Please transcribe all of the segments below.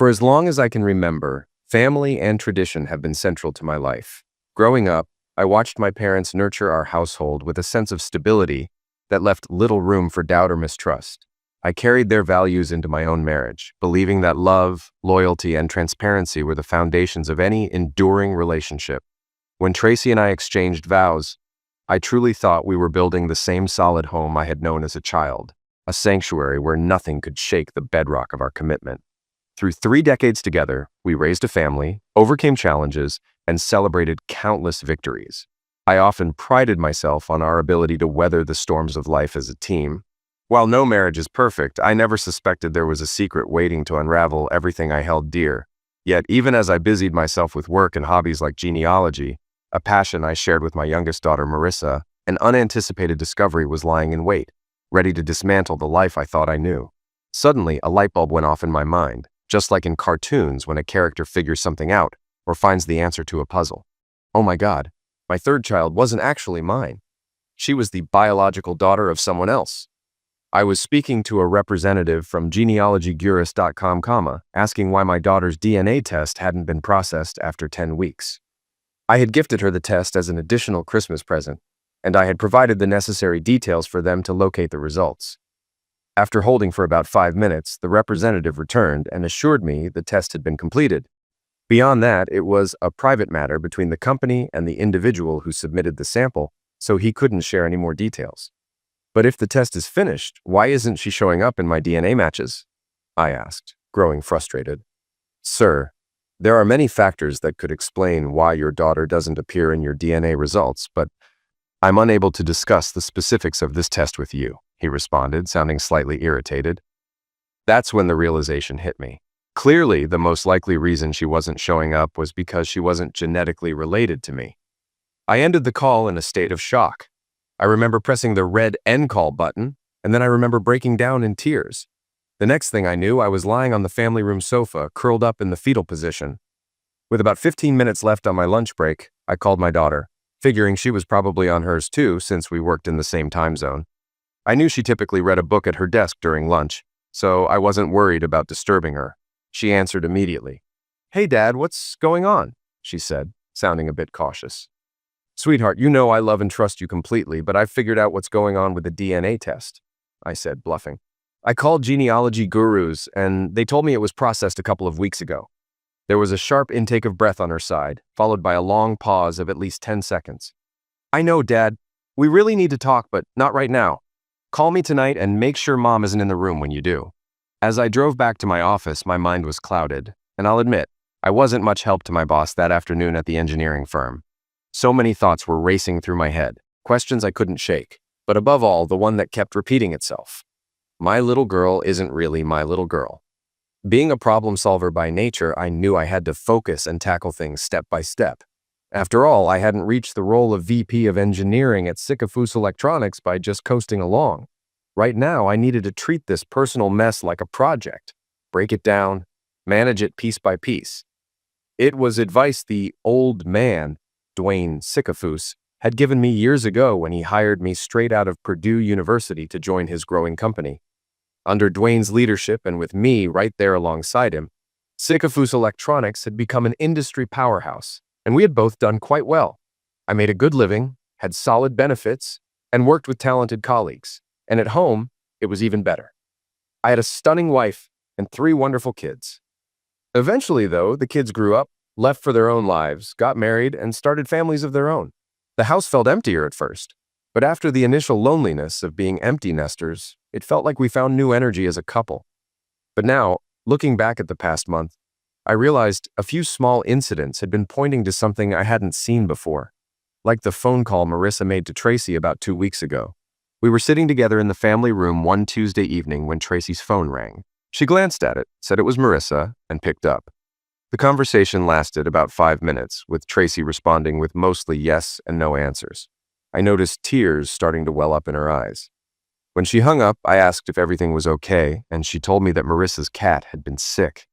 For as long as I can remember, family and tradition have been central to my life. Growing up, I watched my parents nurture our household with a sense of stability that left little room for doubt or mistrust. I carried their values into my own marriage, believing that love, loyalty, and transparency were the foundations of any enduring relationship. When Tracy and I exchanged vows, I truly thought we were building the same solid home I had known as a child, a sanctuary where nothing could shake the bedrock of our commitment. Through 3 decades together, we raised a family, overcame challenges, and celebrated countless victories. I often prided myself on our ability to weather the storms of life as a team. While no marriage is perfect, I never suspected there was a secret waiting to unravel everything I held dear. Yet, even as I busied myself with work and hobbies like genealogy, a passion I shared with my youngest daughter, Marissa, an unanticipated discovery was lying in wait, ready to dismantle the life I thought I knew. Suddenly, a light bulb went off in my mind, just like in cartoons when a character figures something out or finds the answer to a puzzle. Oh my God, my third child wasn't actually mine. She was the biological daughter of someone else. I was speaking to a representative from genealogygurus.com, asking why my daughter's DNA test hadn't been processed after 10 weeks. I had gifted her the test as an additional Christmas present, and I had provided the necessary details for them to locate the results. After holding for about 5 minutes, the representative returned and assured me the test had been completed. Beyond that, it was a private matter between the company and the individual who submitted the sample, so he couldn't share any more details. But if the test is finished, why isn't she showing up in my DNA matches? I asked, growing frustrated. Sir, there are many factors that could explain why your daughter doesn't appear in your DNA results, but I'm unable to discuss the specifics of this test with you, he responded, sounding slightly irritated. That's when the realization hit me. Clearly, the most likely reason she wasn't showing up was because she wasn't genetically related to me. I ended the call in a state of shock. I remember pressing the red end call button, and then I remember breaking down in tears. The next thing I knew, I was lying on the family room sofa, curled up in the fetal position. With about 15 minutes left on my lunch break, I called my daughter, figuring she was probably on hers too since we worked in the same time zone. I knew she typically read a book at her desk during lunch, so I wasn't worried about disturbing her. She answered immediately. "Hey, Dad, what's going on?" she said, sounding a bit cautious. "Sweetheart, you know I love and trust you completely, but I've figured out what's going on with the DNA test," I said, bluffing. "I called genealogy gurus, and they told me it was processed a couple of weeks ago." There was a sharp intake of breath on her side, followed by a long pause of at least 10 seconds. "I know, Dad. We really need to talk, but not right now. Call me tonight and make sure Mom isn't in the room when you do." As I drove back to my office, my mind was clouded, and I'll admit, I wasn't much help to my boss that afternoon at the engineering firm. So many thoughts were racing through my head, questions I couldn't shake, but above all, the one that kept repeating itself. My little girl isn't really my little girl. Being a problem solver by nature, I knew I had to focus and tackle things step by step. After all, I hadn't reached the role of VP of Engineering at Sycophus Electronics by just coasting along. Right now, I needed to treat this personal mess like a project, break it down, manage it piece by piece. It was advice the old man, Dwayne Sycophus, had given me years ago when he hired me straight out of Purdue University to join his growing company. Under Dwayne's leadership and with me right there alongside him, Sycophus Electronics had become an industry powerhouse, and we had both done quite well. I made a good living, had solid benefits, and worked with talented colleagues. And at home, it was even better. I had a stunning wife and 3 wonderful kids. Eventually, though, the kids grew up, left for their own lives, got married, and started families of their own. The house felt emptier at first, but after the initial loneliness of being empty nesters, it felt like we found new energy as a couple. But now, looking back at the past month, I realized a few small incidents had been pointing to something I hadn't seen before, like the phone call Marissa made to Tracy about 2 weeks ago. We were sitting together in the family room one Tuesday evening when Tracy's phone rang. She glanced at it, said it was Marissa, and picked up. The conversation lasted about 5 minutes, with Tracy responding with mostly yes and no answers. I noticed tears starting to well up in her eyes. When she hung up, I asked if everything was okay, and she told me that Marissa's cat had been sick.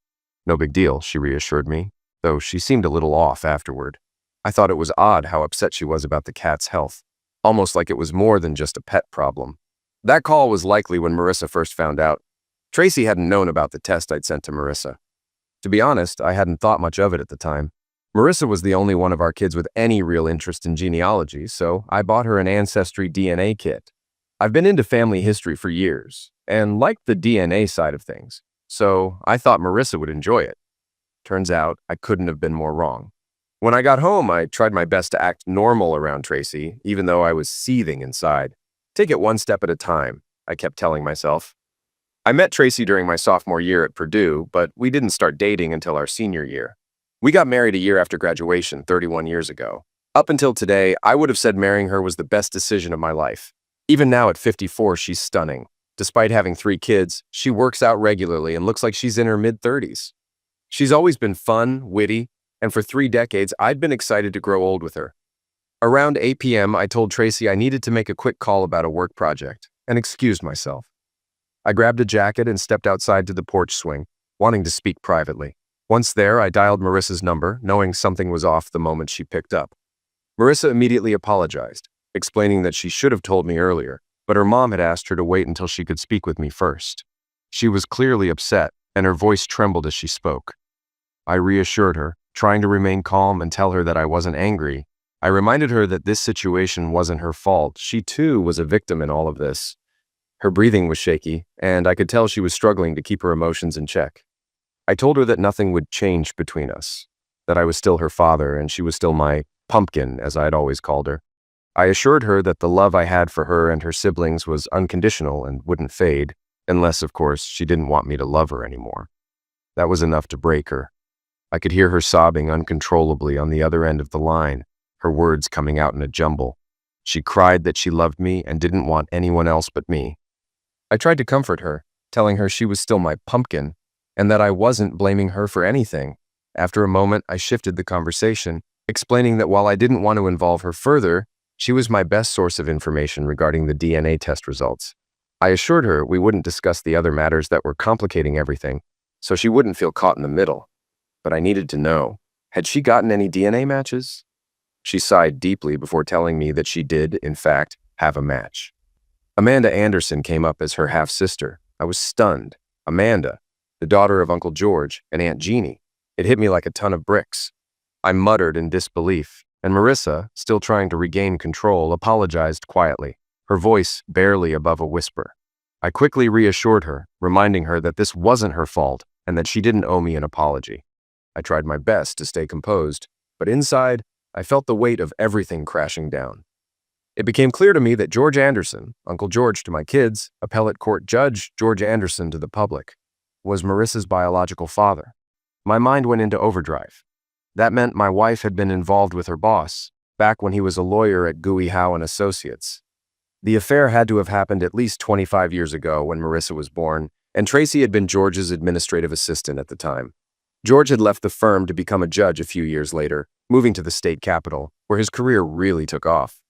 No big deal, she reassured me, though she seemed a little off afterward. I thought it was odd how upset she was about the cat's health, almost like it was more than just a pet problem. That call was likely when Marissa first found out. Tracy hadn't known about the test I'd sent to Marissa. To be honest, I hadn't thought much of it at the time. Marissa was the only one of our kids with any real interest in genealogy, so I bought her an Ancestry DNA kit. I've been into family history for years, and liked the DNA side of things, so I thought Marissa would enjoy it. Turns out, I couldn't have been more wrong. When I got home, I tried my best to act normal around Tracy, even though I was seething inside. Take it one step at a time, I kept telling myself. I met Tracy during my sophomore year at Purdue, but we didn't start dating until our senior year. We got married a year after graduation, 31 years ago. Up until today, I would have said marrying her was the best decision of my life. Even now at 54, she's stunning. Despite having 3 kids, she works out regularly and looks like she's in her mid-30s. She's always been fun, witty, and for 3 decades, I'd been excited to grow old with her. Around 8 p.m., I told Tracy I needed to make a quick call about a work project, and excused myself. I grabbed a jacket and stepped outside to the porch swing, wanting to speak privately. Once there, I dialed Marissa's number, knowing something was off the moment she picked up. Marissa immediately apologized, explaining that she should have told me earlier, but her mom had asked her to wait until she could speak with me first. She was clearly upset, and her voice trembled as she spoke. I reassured her, trying to remain calm and tell her that I wasn't angry. I reminded her that this situation wasn't her fault. She, too, was a victim in all of this. Her breathing was shaky, and I could tell she was struggling to keep her emotions in check. I told her that nothing would change between us, that I was still her father and she was still my pumpkin, as I had always called her. I assured her that the love I had for her and her siblings was unconditional and wouldn't fade, unless, of course, she didn't want me to love her anymore. That was enough to break her. I could hear her sobbing uncontrollably on the other end of the line, her words coming out in a jumble. She cried that she loved me and didn't want anyone else but me. I tried to comfort her, telling her she was still my pumpkin, and that I wasn't blaming her for anything. After a moment, I shifted the conversation, explaining that while I didn't want to involve her further, she was my best source of information regarding the DNA test results. I assured her we wouldn't discuss the other matters that were complicating everything, so she wouldn't feel caught in the middle. But I needed to know, had she gotten any DNA matches? She sighed deeply before telling me that she did, in fact, have a match. Amanda Anderson came up as her half-sister. I was stunned. Amanda, the daughter of Uncle George and Aunt Jeannie. It hit me like a ton of bricks. I muttered in disbelief, and Marissa, still trying to regain control, apologized quietly, her voice barely above a whisper. I quickly reassured her, reminding her that this wasn't her fault and that she didn't owe me an apology. I tried my best to stay composed, but inside, I felt the weight of everything crashing down. It became clear to me that George Anderson, Uncle George to my kids, appellate court judge George Anderson to the public, was Marissa's biological father. My mind went into overdrive. That meant my wife had been involved with her boss, back when he was a lawyer at Gooey Howe and Associates. The affair had to have happened at least 25 years ago when Marissa was born, and Tracy had been George's administrative assistant at the time. George had left the firm to become a judge a few years later, moving to the state capital, where his career really took off.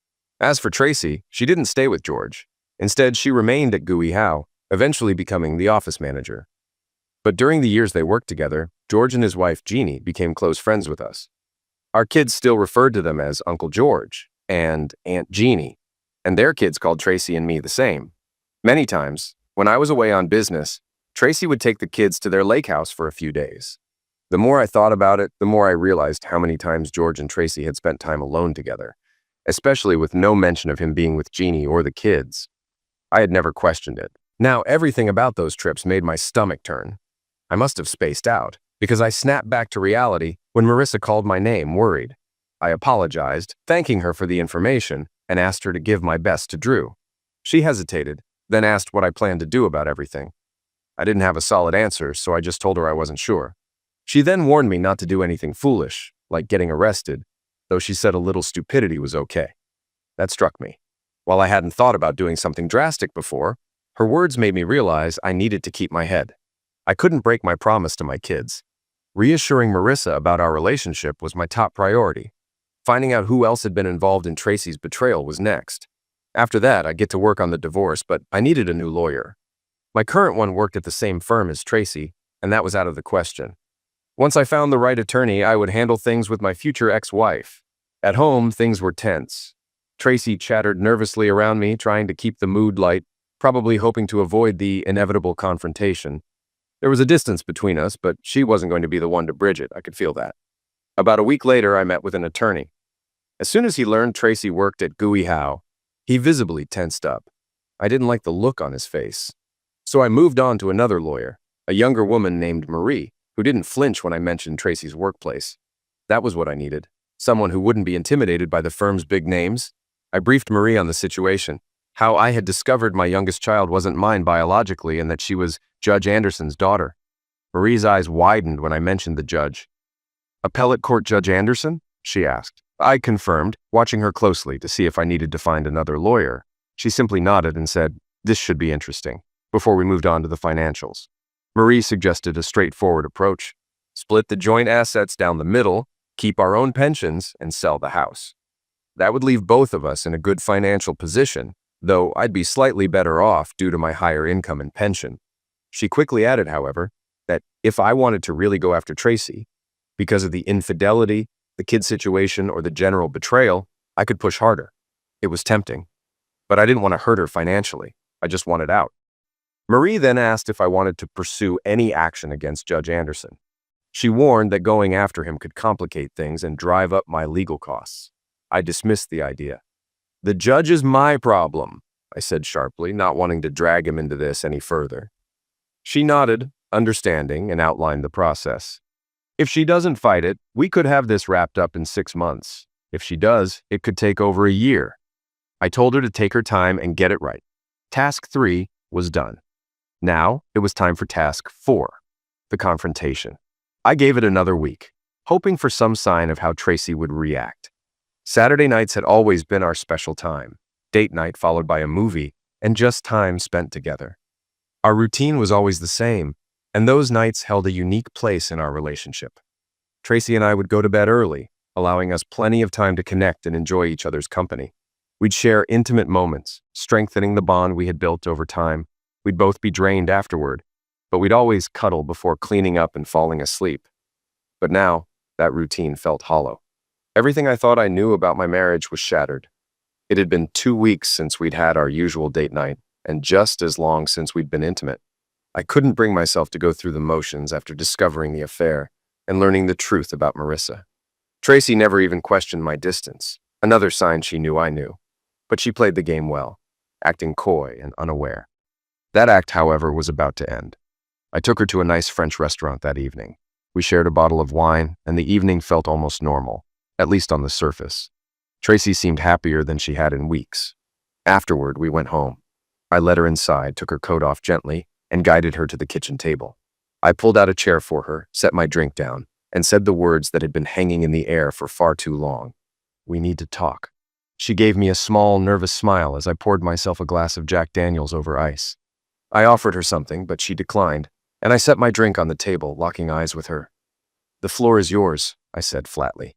As for Tracy, she didn't stay with George. Instead, she remained at Gooey Howe, eventually becoming the office manager. But during the years they worked together, George and his wife Jeannie became close friends with us. Our kids still referred to them as Uncle George and Aunt Jeannie, and their kids called Tracy and me the same. Many times, when I was away on business, Tracy would take the kids to their lake house for a few days. The more I thought about it, the more I realized how many times George and Tracy had spent time alone together, especially with no mention of him being with Jeannie or the kids. I had never questioned it. Now, everything about those trips made my stomach turn. I must have spaced out, because I snapped back to reality when Marissa called my name, worried. I apologized, thanking her for the information, and asked her to give my best to Drew. She hesitated, then asked what I planned to do about everything. I didn't have a solid answer, so I just told her I wasn't sure. She then warned me not to do anything foolish, like getting arrested, though she said a little stupidity was okay. That struck me. While I hadn't thought about doing something drastic before, her words made me realize I needed to keep my head. I couldn't break my promise to my kids. Reassuring Marissa about our relationship was my top priority. Finding out who else had been involved in Tracy's betrayal was next. After that, I'd get to work on the divorce, but I needed a new lawyer. My current one worked at the same firm as Tracy, and that was out of the question. Once I found the right attorney, I would handle things with my future ex-wife. At home, things were tense. Tracy chattered nervously around me, trying to keep the mood light, probably hoping to avoid the inevitable confrontation. There was a distance between us, but she wasn't going to be the one to bridge it. I could feel that. About a week later, I met with an attorney. As soon as he learned Tracy worked at Gooey Howe, he visibly tensed up. I didn't like the look on his face. So I moved on to another lawyer, a younger woman named Marie, who didn't flinch when I mentioned Tracy's workplace. That was what I needed. Someone who wouldn't be intimidated by the firm's big names. I briefed Marie on the situation, how I had discovered my youngest child wasn't mine biologically and that she was Judge Anderson's daughter. Marie's eyes widened when I mentioned the judge. "Appellate Court Judge Anderson?" she asked. I confirmed, watching her closely to see if I needed to find another lawyer. She simply nodded and said, "This should be interesting," before we moved on to the financials. Marie suggested a straightforward approach. Split the joint assets down the middle, keep our own pensions, and sell the house. That would leave both of us in a good financial position, though I'd be slightly better off due to my higher income and pension. She quickly added, however, that if I wanted to really go after Tracy, because of the infidelity, the kid situation, or the general betrayal, I could push harder. It was tempting. But I didn't want to hurt her financially. I just wanted out. Marie then asked if I wanted to pursue any action against Judge Anderson. She warned that going after him could complicate things and drive up my legal costs. I dismissed the idea. "The judge is my problem," I said sharply, not wanting to drag him into this any further. She nodded, understanding, and outlined the process. If she doesn't fight it, we could have this wrapped up in 6 months. If she does, it could take over a year. I told her to take her time and get it right. Task 3 was done. Now it was time for task 4, the confrontation. I gave it another week, hoping for some sign of how Tracy would react. Saturday nights had always been our special time, date night followed by a movie, and just time spent together. Our routine was always the same, and those nights held a unique place in our relationship. Tracy and I would go to bed early, allowing us plenty of time to connect and enjoy each other's company. We'd share intimate moments, strengthening the bond we had built over time. We'd both be drained afterward, but we'd always cuddle before cleaning up and falling asleep. But now, that routine felt hollow. Everything I thought I knew about my marriage was shattered. It had been 2 weeks since we'd had our usual date night, and just as long since we'd been intimate. I couldn't bring myself to go through the motions after discovering the affair and learning the truth about Marissa. Tracy never even questioned my distance, another sign she knew I knew. But she played the game well, acting coy and unaware. That act, however, was about to end. I took her to a nice French restaurant that evening. We shared a bottle of wine, and the evening felt almost normal, at least on the surface. Tracy seemed happier than she had in weeks. Afterward, we went home. I led her inside, took her coat off gently, and guided her to the kitchen table. I pulled out a chair for her, set my drink down, and said the words that had been hanging in the air for far too long. "We need to talk." She gave me a small, nervous smile as I poured myself a glass of Jack Daniels over ice. I offered her something, but she declined, and I set my drink on the table, locking eyes with her. "The floor is yours," I said flatly.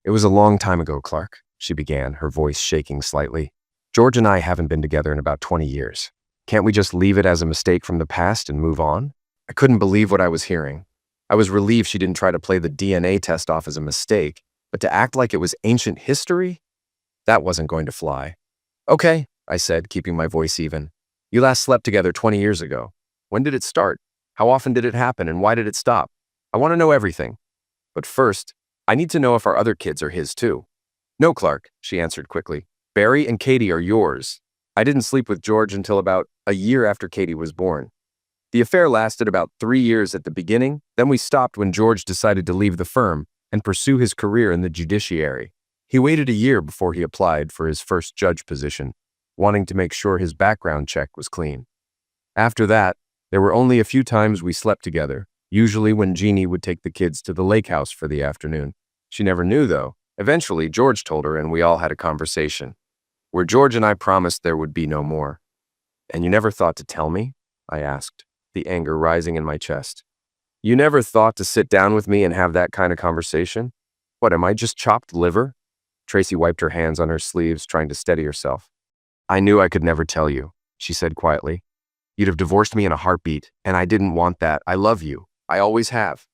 "It was a long time ago, Clark," she began, her voice shaking slightly. "George and I haven't been together in about 20 years. Can't we just leave it as a mistake from the past and move on?" I couldn't believe what I was hearing. I was relieved she didn't try to play the DNA test off as a mistake, but to act like it was ancient history? That wasn't going to fly. "Okay," I said, keeping my voice even. "You last slept together 20 years ago. When did it start? How often did it happen, and why did it stop? I want to know everything. But first, I need to know if our other kids are his too." "No, Clark," she answered quickly. "Barry and Katie are yours. I didn't sleep with George until about a year after Katie was born. The affair lasted about 3 years at the beginning, then we stopped when George decided to leave the firm and pursue his career in the judiciary. He waited a year before he applied for his first judge position, wanting to make sure his background check was clean. After that, there were only a few times we slept together, usually when Jeannie would take the kids to the lake house for the afternoon. She never knew, though. Eventually, George told her, and we all had a conversation, where George and I promised there would be no more. "And you never thought to tell me?" I asked, the anger rising in my chest. "You never thought to sit down with me and have that kind of conversation? What, am I just chopped liver?" Tracy wiped her hands on her sleeves, trying to steady herself. "I knew I could never tell you," she said quietly. "You'd have divorced me in a heartbeat, and I didn't want that. I love you. I always have."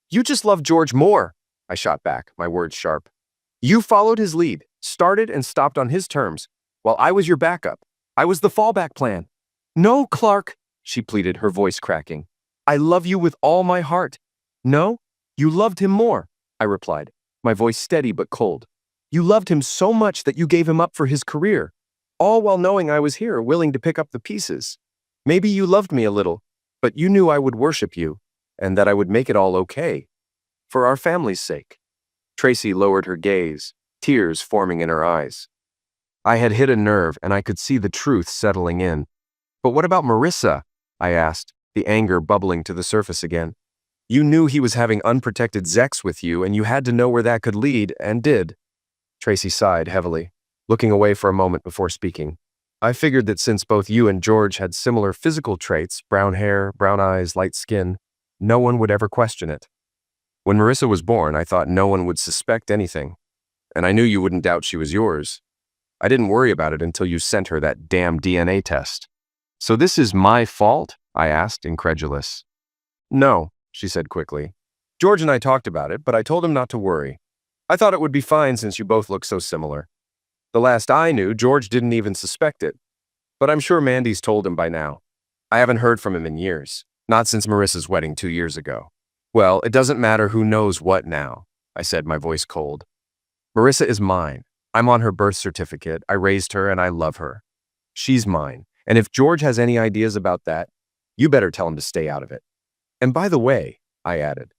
"You just love George more," I shot back, my words sharp. "You followed his lead, started and stopped on his terms, while I was your backup. I was the fallback plan." "No, Clark," she pleaded, her voice cracking. I love you with all my heart." "No, you loved him more," I replied, my voice steady but cold. "You loved him so much that you gave him up for his career, all while knowing I was here, willing to pick up the pieces. Maybe you loved me a little, but you knew I would worship you, and that I would make it all okay. For our family's sake." Tracy lowered her gaze, tears forming in her eyes. I had hit a nerve, and I could see the truth settling in. "But what about Marissa?" I asked, the anger bubbling to the surface again. "You knew he was having unprotected sex with you, and you had to know where that could lead, and did." Tracy sighed heavily, looking away for a moment before speaking. "I figured that since both you and George had similar physical traits, brown hair, brown eyes, light skin, no one would ever question it. When Marissa was born, I thought no one would suspect anything, and I knew you wouldn't doubt she was yours. I didn't worry about it until you sent her that damn DNA test." "So this is my fault?" I asked, incredulous. "No," she said quickly. "George and I talked about it, but I told him not to worry. I thought it would be fine since you both look so similar. The last I knew, George didn't even suspect it. But I'm sure Mandy's told him by now. I haven't heard from him in years, not since Marissa's wedding 2 years ago." "Well, it doesn't matter who knows what now," I said, my voice cold. "Marissa is mine. I'm on her birth certificate. I raised her and I love her. She's mine. And if George has any ideas about that, you better tell him to stay out of it. And by the way," I added,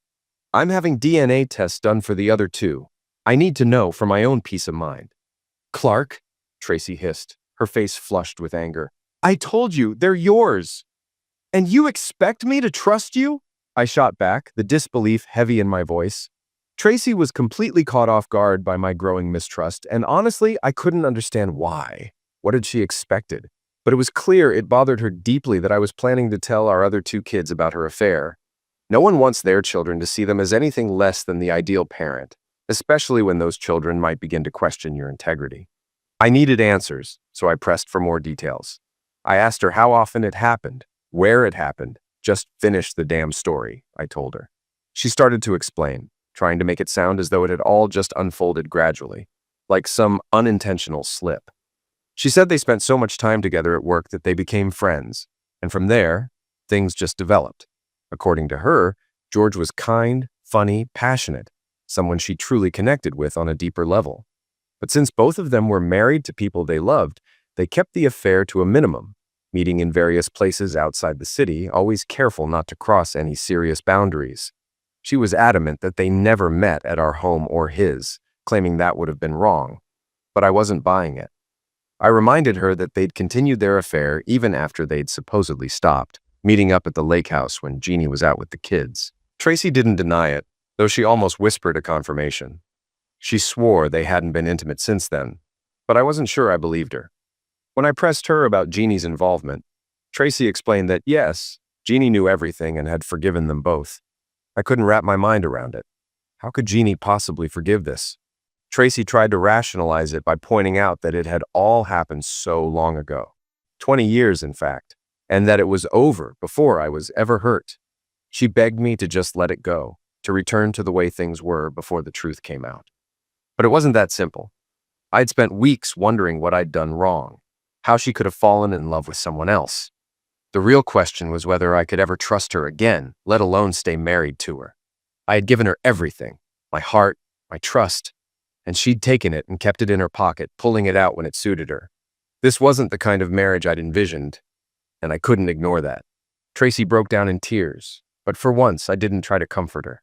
"I'm having DNA tests done for the other two. I need to know for my own peace of mind." "Clark," Tracy hissed, her face flushed with anger. "I told you, they're yours. And you expect me to trust you?" I shot back, the disbelief heavy in my voice. Tracy was completely caught off guard by my growing mistrust, and honestly, I couldn't understand why. What had she expected? But it was clear it bothered her deeply that I was planning to tell our other 2 kids about her affair. No one wants their children to see them as anything less than the ideal parent, especially when those children might begin to question your integrity. I needed answers, so I pressed for more details. I asked her how often it happened, where it happened. "Just finish the damn story," I told her. She started to explain, trying to make it sound as though it had all just unfolded gradually, like some unintentional slip. She said they spent so much time together at work that they became friends, and from there, things just developed. According to her, George was kind, funny, passionate, someone she truly connected with on a deeper level. But since both of them were married to people they loved, they kept the affair to a minimum, meeting in various places outside the city, always careful not to cross any serious boundaries. She was adamant that they never met at our home or his, claiming that would have been wrong. But I wasn't buying it. I reminded her that they'd continued their affair even after they'd supposedly stopped, meeting up at the lake house when Jeannie was out with the kids. Tracy didn't deny it, though she almost whispered a confirmation. She swore they hadn't been intimate since then, but I wasn't sure I believed her. When I pressed her about Jeannie's involvement, Tracy explained that yes, Jeannie knew everything and had forgiven them both. I couldn't wrap my mind around it. How could Jeannie possibly forgive this? Tracy tried to rationalize it by pointing out that it had all happened so long ago, 20 years in fact, and that it was over before I was ever hurt. She begged me to just let it go, to return to the way things were before the truth came out. But it wasn't that simple. I'd spent weeks wondering what I'd done wrong, how she could have fallen in love with someone else. The real question was whether I could ever trust her again, let alone stay married to her. I had given her everything, my heart, my trust, and she'd taken it and kept it in her pocket, pulling it out when it suited her. This wasn't the kind of marriage I'd envisioned, and I couldn't ignore that. Tracy broke down in tears, but for once I didn't try to comfort her.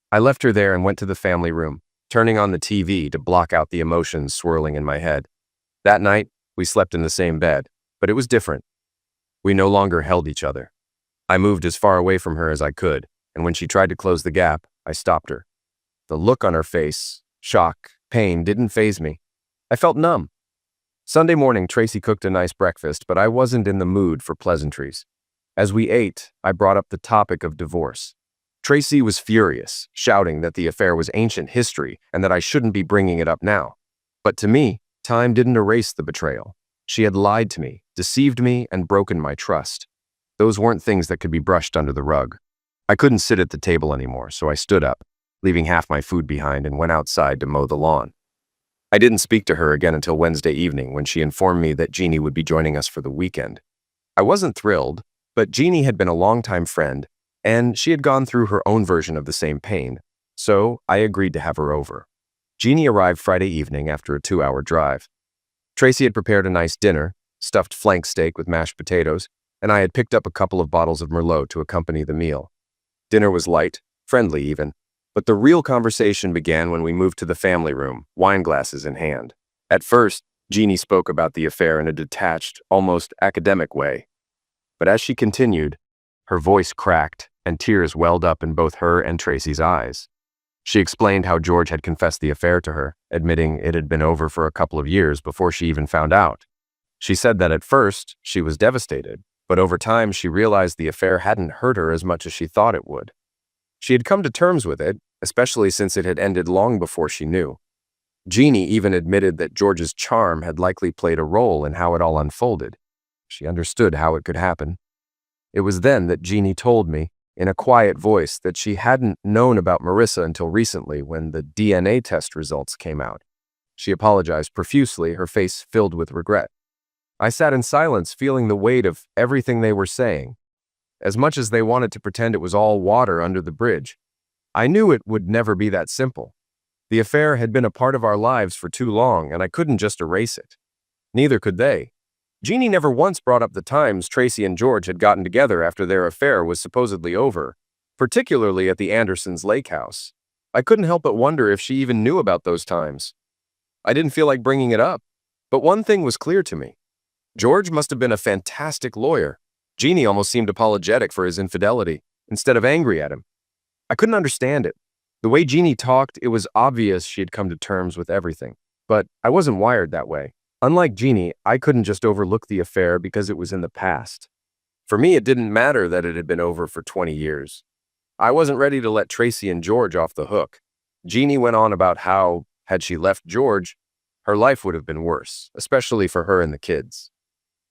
I left her there and went to the family room, turning on the TV to block out the emotions swirling in my head. That night, we slept in the same bed, but it was different. We no longer held each other. I moved as far away from her as I could, and when she tried to close the gap, I stopped her. The look on her face, shock, pain, didn't faze me. I felt numb. Sunday morning, Tracy cooked a nice breakfast, but I wasn't in the mood for pleasantries. As we ate, I brought up the topic of divorce. Tracy was furious, shouting that the affair was ancient history and that I shouldn't be bringing it up now. But to me, time didn't erase the betrayal. She had lied to me, deceived me, and broken my trust. Those weren't things that could be brushed under the rug. I couldn't sit at the table anymore, so I stood up, leaving half my food behind, and went outside to mow the lawn. I didn't speak to her again until Wednesday evening when she informed me that Jeannie would be joining us for the weekend. I wasn't thrilled, but Jeannie had been a longtime friend, and she had gone through her own version of the same pain, so I agreed to have her over. Jeannie arrived Friday evening after a 2-hour drive. Tracy had prepared a nice dinner, stuffed flank steak with mashed potatoes, and I had picked up a couple of bottles of Merlot to accompany the meal. Dinner was light, friendly even, but the real conversation began when we moved to the family room, wine glasses in hand. At first, Jeannie spoke about the affair in a detached, almost academic way. But as she continued, her voice cracked and tears welled up in both her and Tracy's eyes. She explained how George had confessed the affair to her, admitting it had been over for a couple of years before she even found out. She said that at first, she was devastated, but over time she realized the affair hadn't hurt her as much as she thought it would. She had come to terms with it, especially since it had ended long before she knew. Jeannie even admitted that George's charm had likely played a role in how it all unfolded. She understood how it could happen. It was then that Jeannie told me, in a quiet voice, that she hadn't known about Marissa until recently when the DNA test results came out. She apologized profusely, her face filled with regret. I sat in silence, feeling the weight of everything they were saying. As much as they wanted to pretend it was all water under the bridge, I knew it would never be that simple. The affair had been a part of our lives for too long, and I couldn't just erase it. Neither could they. Jeannie never once brought up the times Tracy and George had gotten together after their affair was supposedly over, particularly at the Andersons' lake house. I couldn't help but wonder if she even knew about those times. I didn't feel like bringing it up, but one thing was clear to me. George must have been a fantastic lawyer. Jeannie almost seemed apologetic for his infidelity, instead of angry at him. I couldn't understand it. The way Jeannie talked, it was obvious she had come to terms with everything, but I wasn't wired that way. Unlike Jeannie, I couldn't just overlook the affair because it was in the past. For me, it didn't matter that it had been over for 20 years. I wasn't ready to let Tracy and George off the hook. Jeannie went on about how, had she left George, her life would have been worse, especially for her and the kids.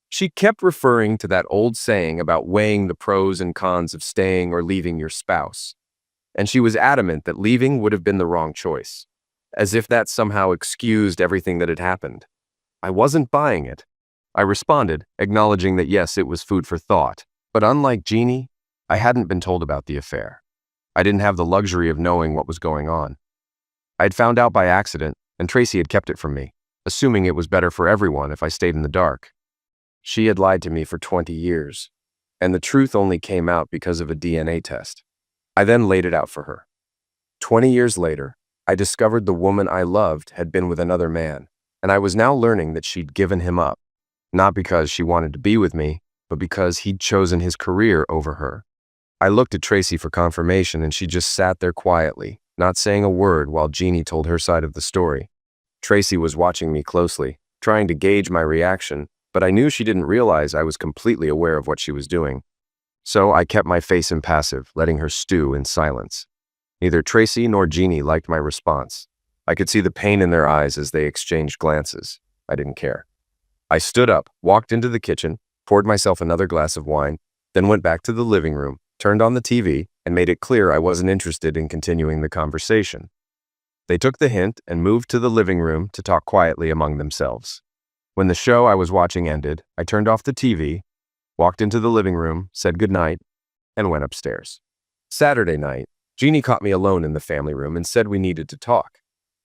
She kept referring to that old saying about weighing the pros and cons of staying or leaving your spouse. And she was adamant that leaving would have been the wrong choice, as if that somehow excused everything that had happened. I wasn't buying it. I responded, acknowledging that yes, it was food for thought, but unlike Jeannie, I hadn't been told about the affair. I didn't have the luxury of knowing what was going on. I had found out by accident, and Tracy had kept it from me, assuming it was better for everyone if I stayed in the dark. She had lied to me for 20 years, and the truth only came out because of a DNA test. I then laid it out for her. 20 years later, I discovered the woman I loved had been with another man, and I was now learning that she'd given him up, not because she wanted to be with me, but because he'd chosen his career over her. I looked at Tracy for confirmation, and she just sat there quietly, not saying a word while Jeannie told her side of the story. Tracy was watching me closely, trying to gauge my reaction, but I knew she didn't realize I was completely aware of what she was doing. So I kept my face impassive, letting her stew in silence. Neither Tracy nor Jeannie liked my response. I could see the pain in their eyes as they exchanged glances. I didn't care. I stood up, walked into the kitchen, poured myself another glass of wine, then went back to the living room, turned on the TV, and made it clear I wasn't interested in continuing the conversation. They took the hint and moved to the living room to talk quietly among themselves. When the show I was watching ended, I turned off the TV, walked into the living room, said goodnight, and went upstairs. Saturday night, Jeannie caught me alone in the family room and said we needed to talk.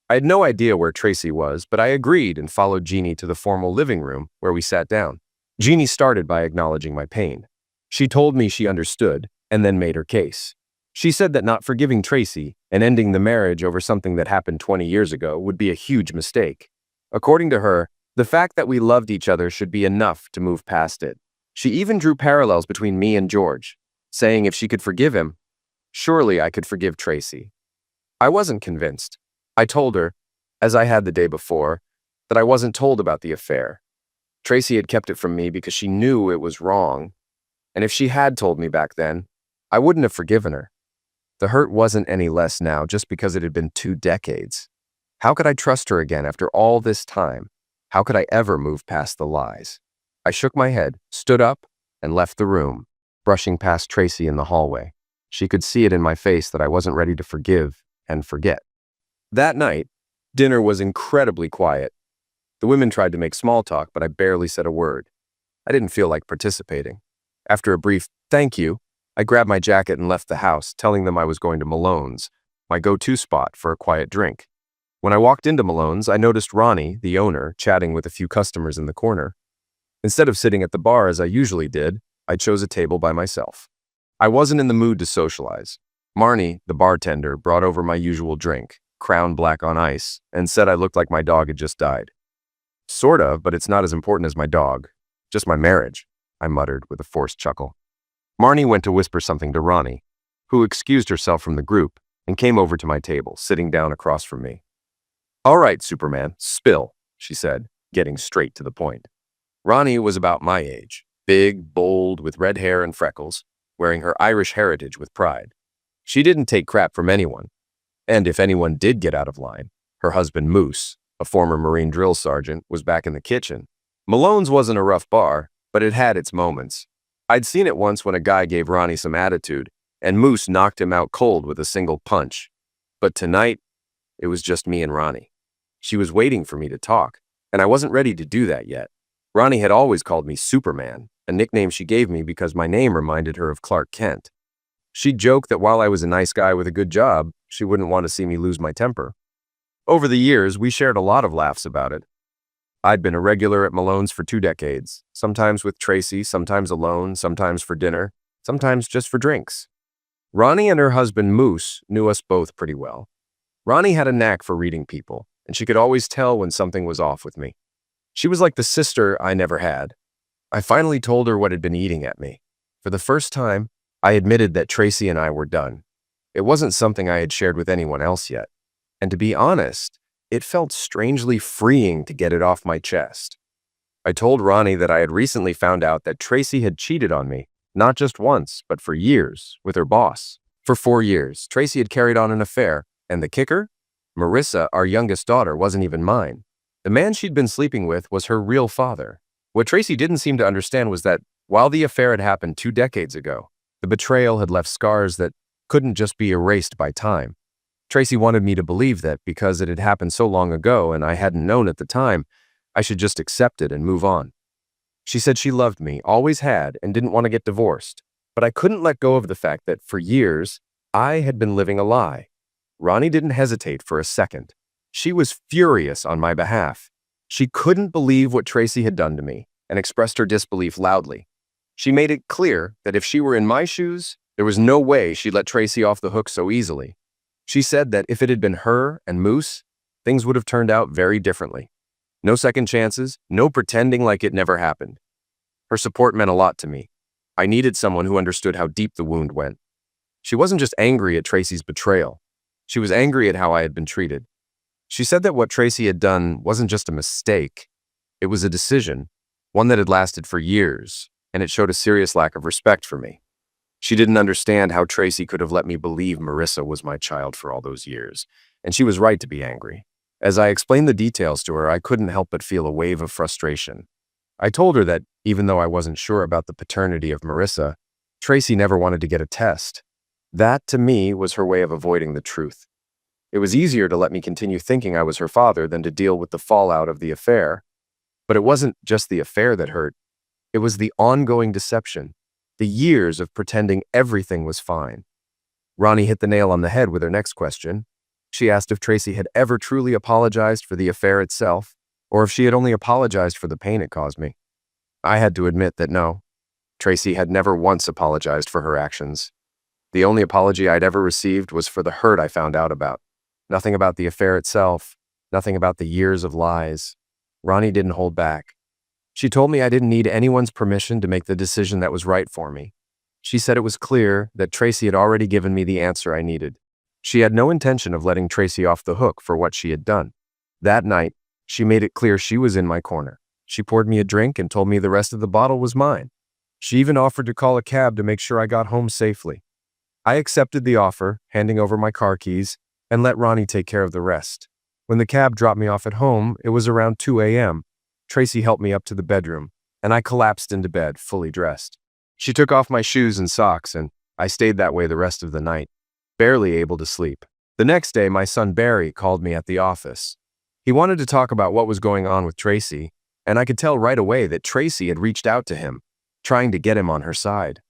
I had no idea where Tracy was, but I agreed and followed Jeannie to the formal living room where we sat down. Jeannie started by acknowledging my pain. She told me she understood and then made her case. She said that not forgiving Tracy and ending the marriage over something that happened 20 years ago would be a huge mistake. According to her, the fact that we loved each other should be enough to move past it. She even drew parallels between me and George, saying if she could forgive him, surely I could forgive Tracy. I wasn't convinced. I told her, as I had the day before, that I wasn't told about the affair. Tracy had kept it from me because she knew it was wrong, and if she had told me back then, I wouldn't have forgiven her. The hurt wasn't any less now just because it had been 2 decades. How could I trust her again after all this time? How could I ever move past the lies? I shook my head, stood up, and left the room, brushing past Tracy in the hallway. She could see it in my face that I wasn't ready to forgive and forget. That night, dinner was incredibly quiet. The women tried to make small talk, but I barely said a word. I didn't feel like participating. After a brief thank you, I grabbed my jacket and left the house, telling them I was going to Malone's, my go-to spot for a quiet drink. When I walked into Malone's, I noticed Ronnie, the owner, chatting with a few customers in the corner. Instead of sitting at the bar as I usually did, I chose a table by myself. I wasn't in the mood to socialize. Marnie, the bartender, brought over my usual drink, Crown Black on ice, and said I looked like my dog had just died. Sort of, but it's not as important as my dog. Just my marriage, I muttered with a forced chuckle. Marnie went to whisper something to Ronnie, who excused herself from the group and came over to my table, sitting down across from me. "All right, Superman, spill," she said, getting straight to the point. Ronnie was about my age, big, bold, with red hair and freckles, wearing her Irish heritage with pride. She didn't take crap from anyone, and if anyone did get out of line, her husband Moose, a former Marine drill sergeant, was back in the kitchen. Malone's wasn't a rough bar, but it had its moments. I'd seen it once when a guy gave Ronnie some attitude, and Moose knocked him out cold with a single punch. But tonight, it was just me and Ronnie. She was waiting for me to talk, and I wasn't ready to do that yet. Ronnie had always called me Superman, a nickname she gave me because my name reminded her of Clark Kent. She'd joke that while I was a nice guy with a good job, she wouldn't want to see me lose my temper. Over the years, we shared a lot of laughs about it. I'd been a regular at Malone's for 2 decades, sometimes with Tracy, sometimes alone, sometimes for dinner, sometimes just for drinks. Ronnie and her husband Moose knew us both pretty well. Ronnie had a knack for reading people, and she could always tell when something was off with me. She was like the sister I never had. I finally told her what had been eating at me. For the first time, I admitted that Tracy and I were done. It wasn't something I had shared with anyone else yet. And to be honest, it felt strangely freeing to get it off my chest. I told Ronnie that I had recently found out that Tracy had cheated on me, not just once, but for years, with her boss. For 4 years, Tracy had carried on an affair, and the kicker? Marissa, our youngest daughter, wasn't even mine. The man she'd been sleeping with was her real father. What Tracy didn't seem to understand was that, while the affair had happened 2 decades ago, the betrayal had left scars that couldn't just be erased by time. Tracy wanted me to believe that because it had happened so long ago and I hadn't known at the time, I should just accept it and move on. She said she loved me, always had, and didn't want to get divorced. But I couldn't let go of the fact that, for years, I had been living a lie. Ronnie didn't hesitate for a second. She was furious on my behalf. She couldn't believe what Tracy had done to me and expressed her disbelief loudly. She made it clear that if she were in my shoes, there was no way she'd let Tracy off the hook so easily. She said that if it had been her and Moose, things would have turned out very differently. No second chances, no pretending like it never happened. Her support meant a lot to me. I needed someone who understood how deep the wound went. She wasn't just angry at Tracy's betrayal. She was angry at how I had been treated. She said that what Tracy had done wasn't just a mistake. It was a decision, one that had lasted for years, and it showed a serious lack of respect for me. She didn't understand how Tracy could have let me believe Marissa was my child for all those years, and she was right to be angry. As I explained the details to her, I couldn't help but feel a wave of frustration. I told her that, even though I wasn't sure about the paternity of Marissa, Tracy never wanted to get a test. That, to me, was her way of avoiding the truth. It was easier to let me continue thinking I was her father than to deal with the fallout of the affair. But it wasn't just the affair that hurt. It was the ongoing deception, the years of pretending everything was fine. Ronnie hit the nail on the head with her next question. She asked if Tracy had ever truly apologized for the affair itself, or if she had only apologized for the pain it caused me. I had to admit that no, Tracy had never once apologized for her actions. The only apology I'd ever received was for the hurt I found out about. Nothing about the affair itself, nothing about the years of lies. Ronnie didn't hold back. She told me I didn't need anyone's permission to make the decision that was right for me. She said it was clear that Tracy had already given me the answer I needed. She had no intention of letting Tracy off the hook for what she had done. That night, she made it clear she was in my corner. She poured me a drink and told me the rest of the bottle was mine. She even offered to call a cab to make sure I got home safely. I accepted the offer, handing over my car keys, and let Ronnie take care of the rest. When the cab dropped me off at home, it was around 2 a.m. Tracy helped me up to the bedroom, and I collapsed into bed, fully dressed. She took off my shoes and socks, and I stayed that way the rest of the night, barely able to sleep. The next day, my son Barry called me at the office. He wanted to talk about what was going on with Tracy, and I could tell right away that Tracy had reached out to him, trying to get him on her side.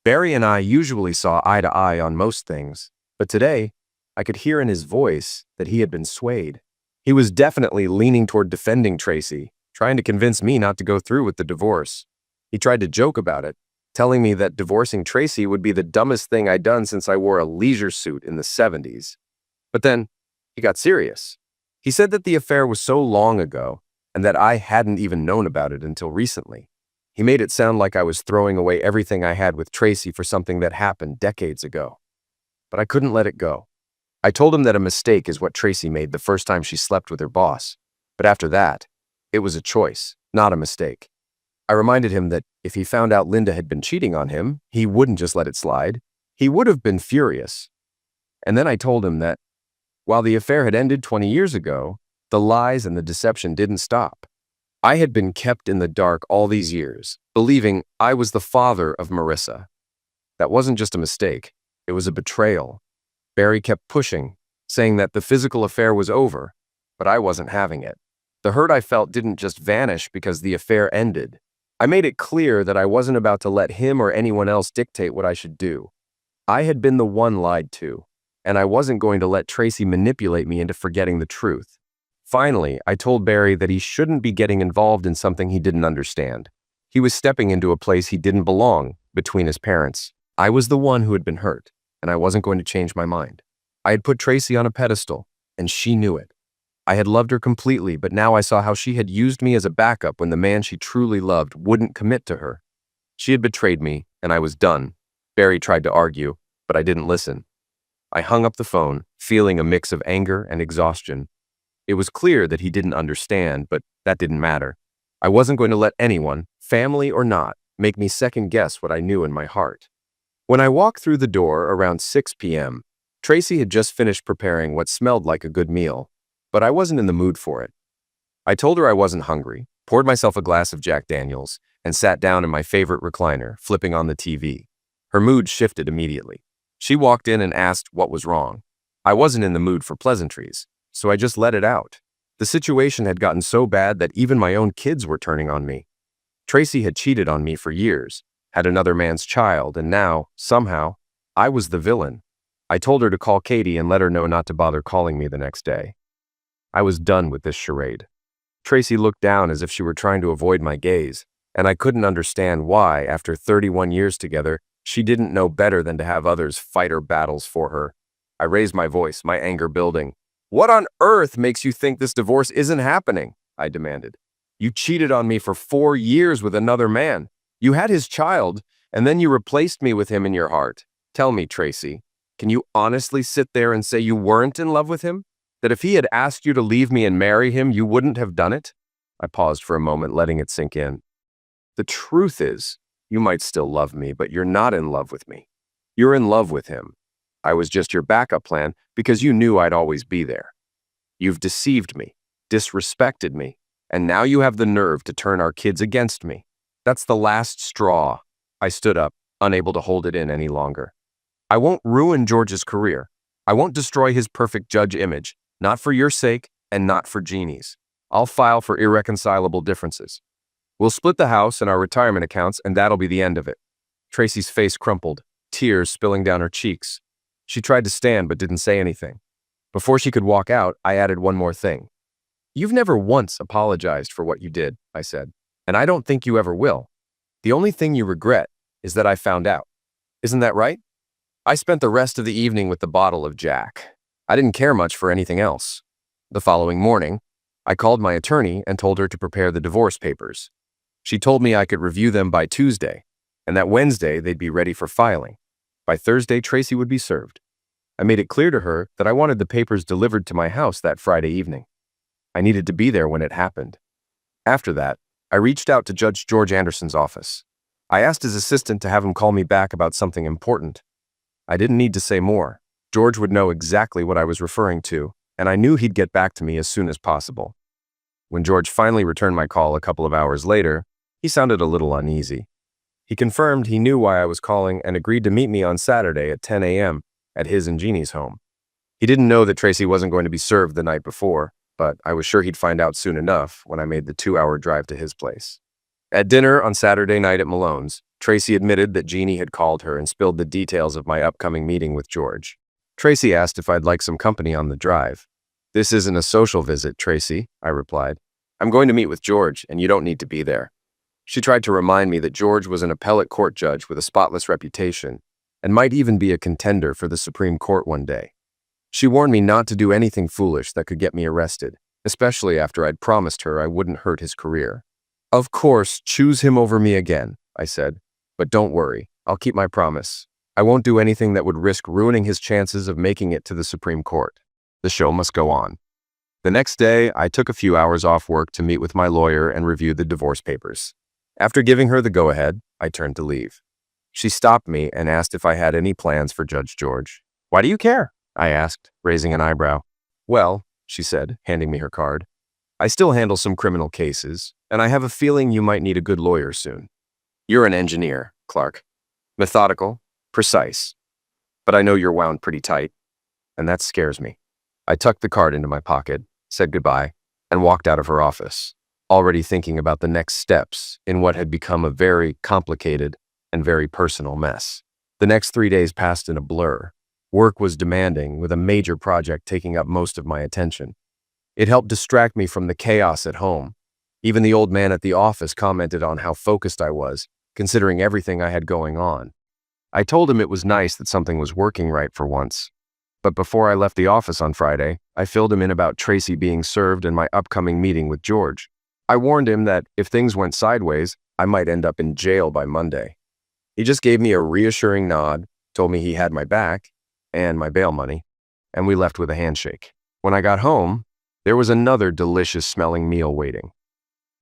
Barry and I usually saw eye to eye on most things, but today, I could hear in his voice that he had been swayed. He was definitely leaning toward defending Tracy, trying to convince me not to go through with the divorce. He tried to joke about it, telling me that divorcing Tracy would be the dumbest thing I'd done since I wore a leisure suit in the 70s. But then, he got serious. He said that the affair was so long ago, and that I hadn't even known about it until recently. He made it sound like I was throwing away everything I had with Tracy for something that happened decades ago. But I couldn't let it go. I told him that a mistake is what Tracy made the first time she slept with her boss. But after that, it was a choice, not a mistake. I reminded him that if he found out Linda had been cheating on him, he wouldn't just let it slide. He would have been furious. And then I told him that while the affair had ended 20 years ago, the lies and the deception didn't stop. I had been kept in the dark all these years, believing I was the father of Marissa. That wasn't just a mistake, it was a betrayal. Barry kept pushing, saying that the physical affair was over, but I wasn't having it. The hurt I felt didn't just vanish because the affair ended. I made it clear that I wasn't about to let him or anyone else dictate what I should do. I had been the one lied to, and I wasn't going to let Tracy manipulate me into forgetting the truth. Finally, I told Barry that he shouldn't be getting involved in something he didn't understand. He was stepping into a place he didn't belong, between his parents. I was the one who had been hurt, and I wasn't going to change my mind. I had put Tracy on a pedestal, and she knew it. I had loved her completely, but now I saw how she had used me as a backup when the man she truly loved wouldn't commit to her. She had betrayed me, and I was done. Barry tried to argue, but I didn't listen. I hung up the phone, feeling a mix of anger and exhaustion. It was clear that he didn't understand, but that didn't matter. I wasn't going to let anyone, family or not, make me second-guess what I knew in my heart. When I walked through the door around 6 p.m., Tracy had just finished preparing what smelled like a good meal, but I wasn't in the mood for it. I told her I wasn't hungry, poured myself a glass of Jack Daniels, and sat down in my favorite recliner, flipping on the TV. Her mood shifted immediately. She walked in and asked what was wrong. I wasn't in the mood for pleasantries, so I just let it out. The situation had gotten so bad that even my own kids were turning on me. Tracy had cheated on me for years, had another man's child, and now, somehow, I was the villain. I told her to call Katie and let her know not to bother calling me the next day. I was done with this charade. Tracy looked down as if she were trying to avoid my gaze, and I couldn't understand why, after 31 years together, she didn't know better than to have others fight her battles for her. I raised my voice, my anger building. "What on earth makes you think this divorce isn't happening?" I demanded. "You cheated on me for 4 years with another man. You had his child, and then you replaced me with him in your heart. Tell me, Tracy, can you honestly sit there and say you weren't in love with him? That if he had asked you to leave me and marry him, you wouldn't have done it?" I paused for a moment, letting it sink in. "The truth is, you might still love me, but you're not in love with me. You're in love with him. I was just your backup plan because you knew I'd always be there. You've deceived me, disrespected me, and now you have the nerve to turn our kids against me. That's the last straw." I stood up, unable to hold it in any longer. "I won't ruin George's career. I won't destroy his perfect judge image, not for your sake and not for Jeannie's. I'll file for irreconcilable differences. We'll split the house and our retirement accounts, and that'll be the end of it." Tracy's face crumpled, tears spilling down her cheeks. She tried to stand but didn't say anything. Before she could walk out, I added one more thing. "You've never once apologized for what you did," I said, "and I don't think you ever will. The only thing you regret is that I found out. Isn't that right?" I spent the rest of the evening with the bottle of Jack. I didn't care much for anything else. The following morning, I called my attorney and told her to prepare the divorce papers. She told me I could review them by Tuesday, and that Wednesday they'd be ready for filing. By Thursday, Tracy would be served. I made it clear to her that I wanted the papers delivered to my house that Friday evening. I needed to be there when it happened. After that, I reached out to Judge George Anderson's office. I asked his assistant to have him call me back about something important. I didn't need to say more. George would know exactly what I was referring to, and I knew he'd get back to me as soon as possible. When George finally returned my call a couple of hours later, he sounded a little uneasy. He confirmed he knew why I was calling and agreed to meet me on Saturday at 10 a.m. at his and Jeannie's home. He didn't know that Tracy wasn't going to be served the night before, but I was sure he'd find out soon enough when I made the 2-hour drive to his place. At dinner on Saturday night at Malone's, Tracy admitted that Jeannie had called her and spilled the details of my upcoming meeting with George. Tracy asked if I'd like some company on the drive. "This isn't a social visit, Tracy," I replied. "I'm going to meet with George, and you don't need to be there." She tried to remind me that George was an appellate court judge with a spotless reputation and might even be a contender for the Supreme Court one day. She warned me not to do anything foolish that could get me arrested, especially after I'd promised her I wouldn't hurt his career. "Of course, choose him over me again," I said. "But don't worry, I'll keep my promise. I won't do anything that would risk ruining his chances of making it to the Supreme Court. The show must go on." The next day, I took a few hours off work to meet with my lawyer and review the divorce papers. After giving her the go-ahead, I turned to leave. She stopped me and asked if I had any plans for Judge George. "Why do you care?" I asked, raising an eyebrow. "Well," she said, handing me her card, "I still handle some criminal cases, and I have a feeling you might need a good lawyer soon. You're an engineer, Clark. Methodical, precise. But I know you're wound pretty tight, and that scares me." I tucked the card into my pocket, said goodbye, and walked out of her office, already thinking about the next steps in what had become a very complicated and very personal mess. The next 3 days passed in a blur. Work was demanding, with a major project taking up most of my attention. It helped distract me from the chaos at home. Even the old man at the office commented on how focused I was, considering everything I had going on. I told him it was nice that something was working right for once. But before I left the office on Friday, I filled him in about Tracy being served and my upcoming meeting with George. I warned him that if things went sideways, I might end up in jail by Monday. He just gave me a reassuring nod, told me he had my back and my bail money, and we left with a handshake. When I got home, there was another delicious-smelling meal waiting.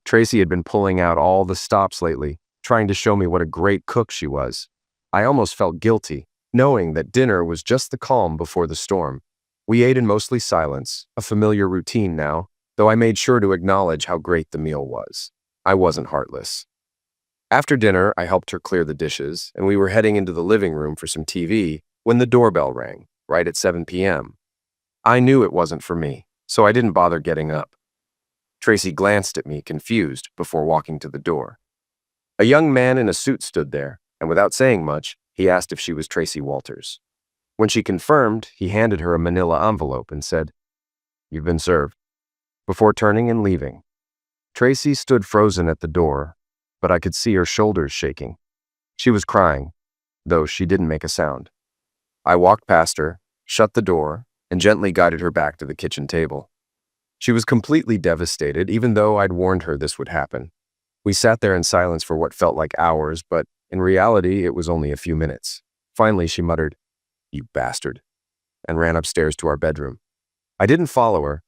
Tracy had been pulling out all the stops lately, trying to show me what a great cook she was. I almost felt guilty, knowing that dinner was just the calm before the storm. We ate in mostly silence, a familiar routine now, though I made sure to acknowledge how great the meal was. I wasn't heartless. After dinner, I helped her clear the dishes, and we were heading into the living room for some TV when the doorbell rang, right at 7 p.m. I knew it wasn't for me, so I didn't bother getting up. Tracy glanced at me, confused, before walking to the door. A young man in a suit stood there, and without saying much, he asked if she was Tracy Walters. When she confirmed, he handed her a manila envelope and said, "You've been served," before turning and leaving. Tracy stood frozen at the door, but I could see her shoulders shaking. She was crying, though she didn't make a sound. I walked past her, shut the door, and gently guided her back to the kitchen table. She was completely devastated, even though I'd warned her this would happen. We sat there in silence for what felt like hours, but in reality, it was only a few minutes. Finally, she muttered, "You bastard," and ran upstairs to our bedroom. I didn't follow her.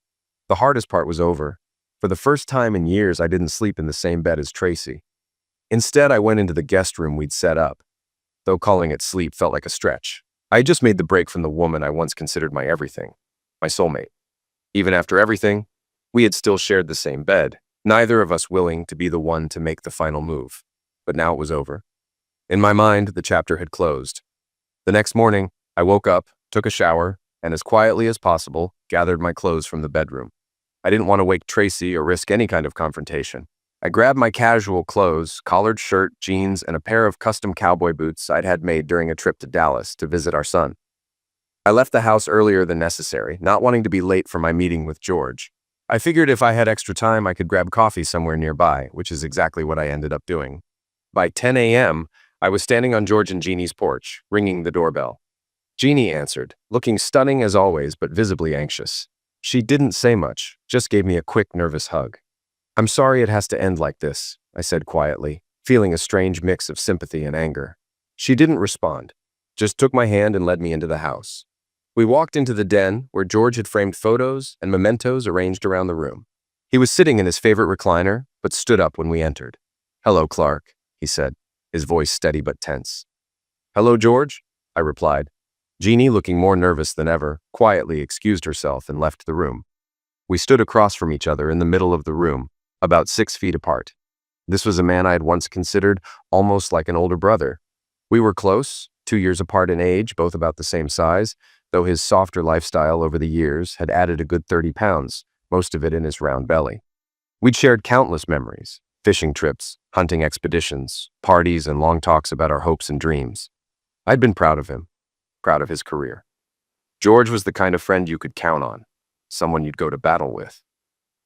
The hardest part was over. For the first time in years, I didn't sleep in the same bed as Tracy. Instead, I went into the guest room we'd set up, though calling it sleep felt like a stretch. I had just made the break from the woman I once considered my everything, my soulmate. Even after everything, we had still shared the same bed, neither of us willing to be the one to make the final move. But now it was over. In my mind, the chapter had closed. The next morning, I woke up, took a shower, and as quietly as possible, gathered my clothes from the bedroom. I didn't want to wake Tracy or risk any kind of confrontation. I grabbed my casual clothes, collared shirt, jeans, and a pair of custom cowboy boots I'd had made during a trip to Dallas to visit our son. I left the house earlier than necessary, not wanting to be late for my meeting with George. I figured if I had extra time, I could grab coffee somewhere nearby, which is exactly what I ended up doing. By 10 a.m., I was standing on George and Jeannie's porch, ringing the doorbell. Jeannie answered, looking stunning as always, but visibly anxious. She didn't say much, just gave me a quick, nervous hug. "I'm sorry it has to end like this," I said quietly, feeling a strange mix of sympathy and anger. She didn't respond, just took my hand and led me into the house. We walked into the den, where George had framed photos and mementos arranged around the room. He was sitting in his favorite recliner, but stood up when we entered. "Hello, Clark," he said, his voice steady but tense. "Hello, George," I replied. Jeannie, looking more nervous than ever, quietly excused herself and left the room. We stood across from each other in the middle of the room, about 6 feet apart. This was a man I had once considered almost like an older brother. We were close, 2 years apart in age, both about the same size, though his softer lifestyle over the years had added a good 30 pounds, most of it in his round belly. We'd shared countless memories, Fishing trips, hunting expeditions, parties, and long talks about our hopes and dreams. I'd been proud of him, proud of his career. George was the kind of friend you could count on, someone you'd go to battle with.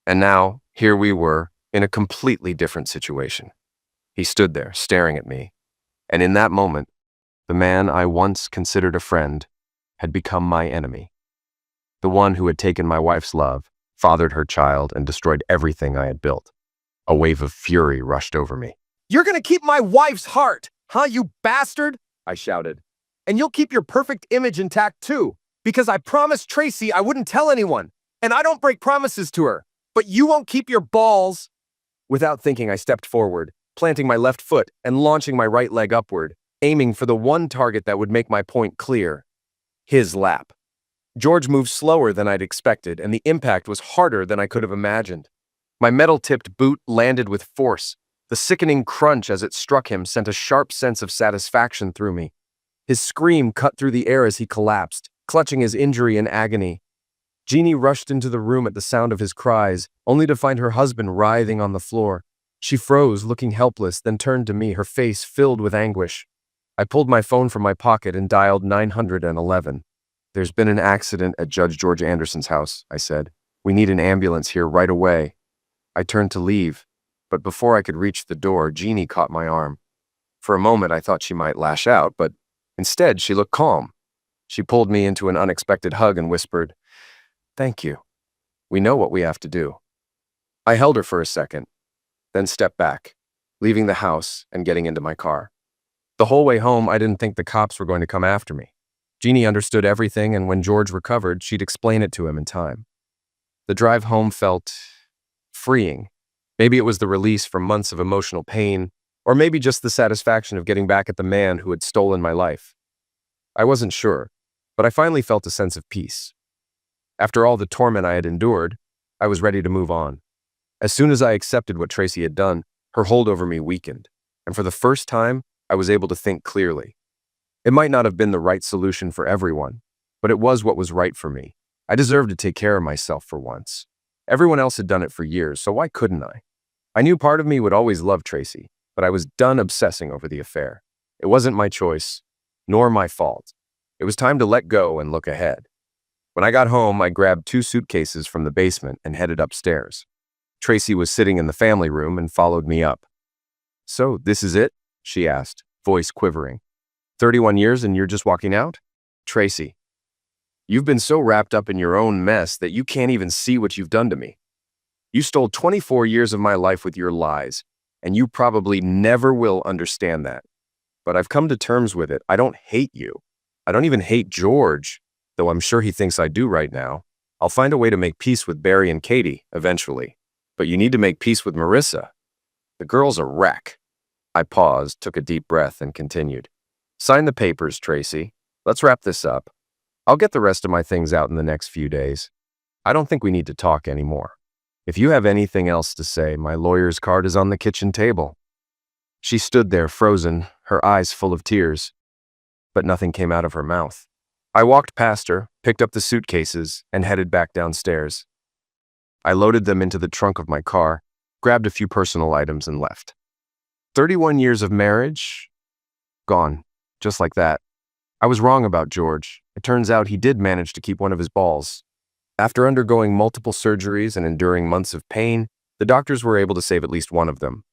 And now, here we were, in a completely different situation. He stood there, staring at me, and in that moment, the man I once considered a friend had become my enemy. The one who had taken my wife's love, fathered her child, and destroyed everything I had built. A wave of fury rushed over me. "You're gonna keep my wife's heart, huh, you bastard?" I shouted. "And you'll keep your perfect image intact too, because I promised Tracy I wouldn't tell anyone, and I don't break promises to her, but you won't keep your balls." Without thinking, I stepped forward, planting my left foot and launching my right leg upward, aiming for the one target that would make my point clear: his lap. George moved slower than I'd expected, and the impact was harder than I could have imagined. My metal-tipped boot landed with force. The sickening crunch as it struck him sent a sharp sense of satisfaction through me. His scream cut through the air as he collapsed, clutching his injury in agony. Jeannie rushed into the room at the sound of his cries, only to find her husband writhing on the floor. She froze, looking helpless, then turned to me, her face filled with anguish. I pulled my phone from my pocket and dialed 911. "There's been an accident at Judge George Anderson's house," I said. "We need an ambulance here right away." I turned to leave, but before I could reach the door, Jeannie caught my arm. For a moment, I thought she might lash out, but instead, she looked calm. She pulled me into an unexpected hug and whispered, "Thank you. We know what we have to do." I held her for a second, then stepped back, leaving the house and getting into my car. The whole way home, I didn't think the cops were going to come after me. Jeannie understood everything, and when George recovered, she'd explain it to him in time. The drive home felt freeing. Maybe it was the release from months of emotional pain, or maybe just the satisfaction of getting back at the man who had stolen my life. I wasn't sure, but I finally felt a sense of peace. After all the torment I had endured, I was ready to move on. As soon as I accepted what Tracy had done, her hold over me weakened, and for the first time, I was able to think clearly. It might not have been the right solution for everyone, but it was what was right for me. I deserved to take care of myself for once. Everyone else had done it for years, so why couldn't I? I knew part of me would always love Tracy, but I was done obsessing over the affair. It wasn't my choice, nor my fault. It was time to let go and look ahead. When I got home, I grabbed 2 suitcases from the basement and headed upstairs. Tracy was sitting in the family room and followed me up. "So, this is it?" she asked, voice quivering. 31 years and you're just walking out? Tracy, you've been so wrapped up in your own mess that you can't even see what you've done to me. You stole 24 years of my life with your lies, and you probably never will understand that. But I've come to terms with it. I don't hate you. I don't even hate George, though I'm sure he thinks I do right now. I'll find a way to make peace with Barry and Katie, eventually. But you need to make peace with Marissa. The girl's a wreck. I paused, took a deep breath, and continued. Sign the papers, Tracy. Let's wrap this up. I'll get the rest of my things out in the next few days. I don't think we need to talk anymore. If you have anything else to say, my lawyer's card is on the kitchen table. She stood there, frozen, her eyes full of tears, but nothing came out of her mouth. I walked past her, picked up the suitcases, and headed back downstairs. I loaded them into the trunk of my car, grabbed a few personal items, and left. 31 years of marriage? Gone. Just like that. I was wrong about George. It turns out he did manage to keep one of his balls. After undergoing multiple surgeries and enduring months of pain, the doctors were able to save at least one of them.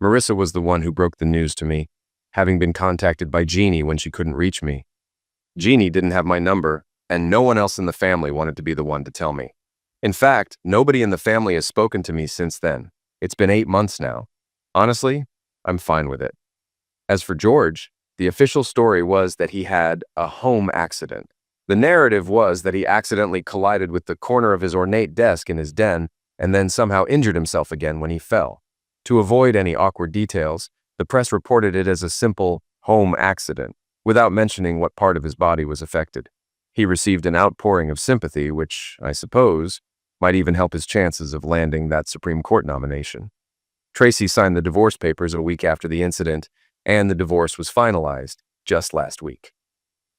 Marissa was the one who broke the news to me, having been contacted by Jeannie when she couldn't reach me. Jeannie didn't have my number, and no one else in the family wanted to be the one to tell me. In fact, nobody in the family has spoken to me since then. It's been 8 months now. Honestly, I'm fine with it. As for George, the official story was that he had a home accident. The narrative was that he accidentally collided with the corner of his ornate desk in his den and then somehow injured himself again when he fell. To avoid any awkward details, the press reported it as a simple home accident, without mentioning what part of his body was affected. He received an outpouring of sympathy, which, I suppose, might even help his chances of landing that Supreme Court nomination. Tracy signed the divorce papers a week after the incident, and the divorce was finalized just last week.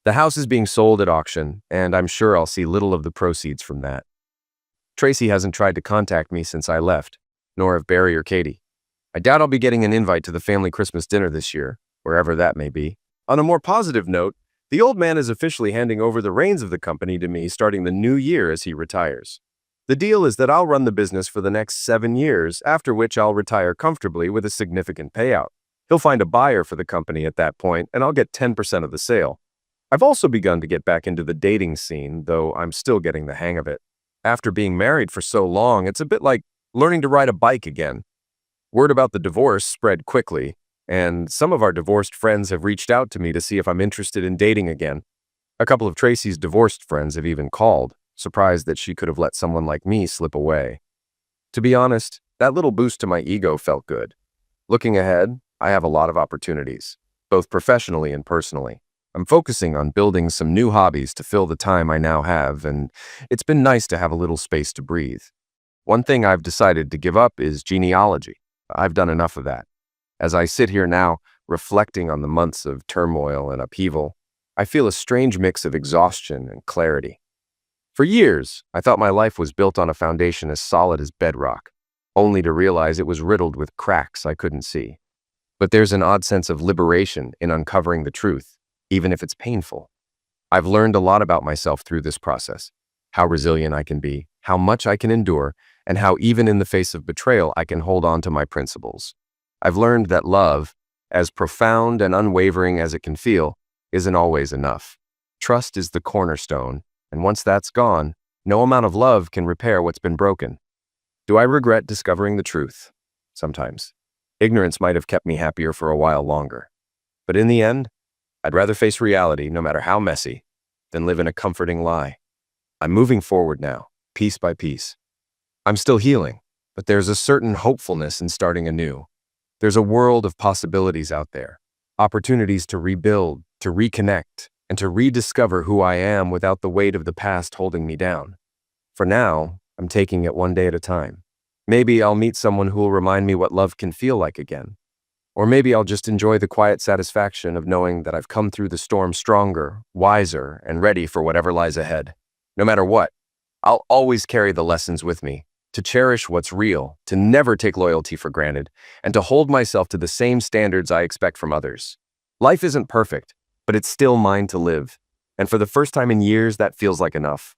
The house is being sold at auction, and I'm sure I'll see little of the proceeds from that. Tracy hasn't tried to contact me since I left, nor have Barry or Katie. I doubt I'll be getting an invite to the family Christmas dinner this year, wherever that may be. On a more positive note, the old man is officially handing over the reins of the company to me starting the new year as he retires. The deal is that I'll run the business for the next 7 years, after which I'll retire comfortably with a significant payout. He'll find a buyer for the company at that point, and I'll get 10% of the sale. I've also begun to get back into the dating scene, though I'm still getting the hang of it. After being married for so long, it's a bit like learning to ride a bike again. Word about the divorce spread quickly, and some of our divorced friends have reached out to me to see if I'm interested in dating again. A couple of Tracy's divorced friends have even called, surprised that she could have let someone like me slip away. To be honest, that little boost to my ego felt good. Looking ahead, I have a lot of opportunities, both professionally and personally. I'm focusing on building some new hobbies to fill the time I now have, and it's been nice to have a little space to breathe. One thing I've decided to give up is genealogy. I've done enough of that. As I sit here now, reflecting on the months of turmoil and upheaval, I feel a strange mix of exhaustion and clarity. For years, I thought my life was built on a foundation as solid as bedrock, only to realize it was riddled with cracks I couldn't see. But there's an odd sense of liberation in uncovering the truth, even if it's painful. I've learned a lot about myself through this process, how resilient I can be, how much I can endure, and how even in the face of betrayal, I can hold on to my principles. I've learned that love, as profound and unwavering as it can feel, isn't always enough. Trust is the cornerstone, and once that's gone, no amount of love can repair what's been broken. Do I regret discovering the truth? Sometimes. Ignorance might have kept me happier for a while longer. But in the end, I'd rather face reality, no matter how messy, than live in a comforting lie. I'm moving forward now, piece by piece. I'm still healing, but there's a certain hopefulness in starting anew. There's a world of possibilities out there, opportunities to rebuild, to reconnect, and to rediscover who I am without the weight of the past holding me down. For now, I'm taking it one day at a time. Maybe I'll meet someone who will remind me what love can feel like again. Or maybe I'll just enjoy the quiet satisfaction of knowing that I've come through the storm stronger, wiser, and ready for whatever lies ahead. No matter what, I'll always carry the lessons with me, to cherish what's real, to never take loyalty for granted, and to hold myself to the same standards I expect from others. Life isn't perfect, but it's still mine to live. And for the first time in years, that feels like enough.